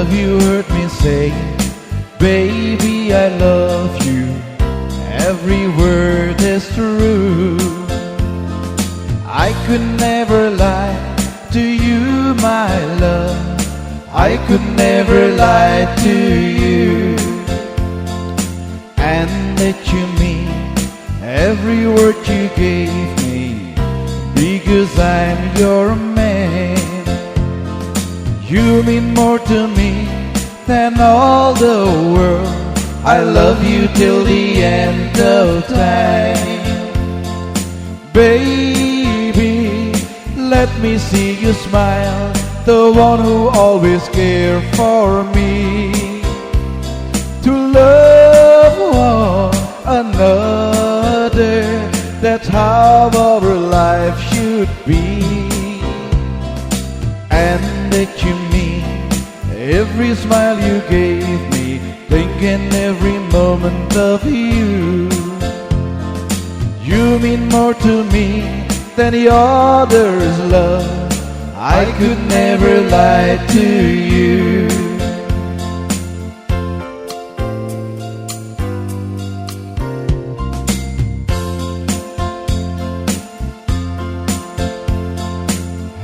Have you heard me say, baby, I love you? Every word is true. I could never lie to you, my love. I could never lie to you. And that you mean every word you gave me, because I'm your man. You mean more to me than all the world. I love you till the end of time. Baby, let me see you smile, the one who always cared for me. To love one another, that's how our life should be. And that you mean every smile you gave me, thinking every moment of you. You mean more to me than the others' love. I could never lie to you.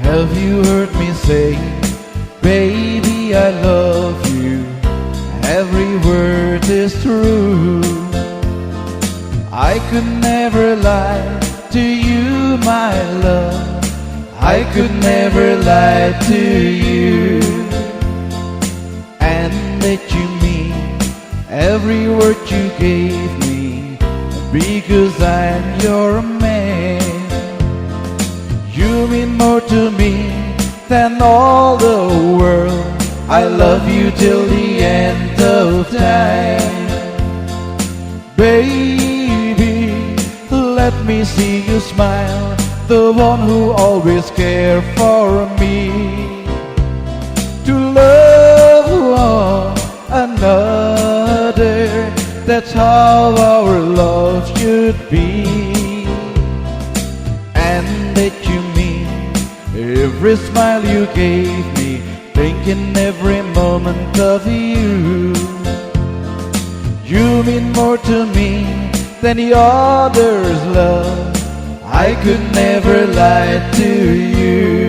Have you heard me say, baby, I love you? Every word is true. I could never lie to you, my love. I could never lie to you. And that you mean every word you gave me, because I'm your man. You mean more to me than all the world. I love you till the end of time. Baby, let me see you smile, the one who always cared for me. To love one another, that's how our love should be. And that you mean every smile you gave me, thinking every moment of you. You mean more to me than the others' love. I could never lie to you.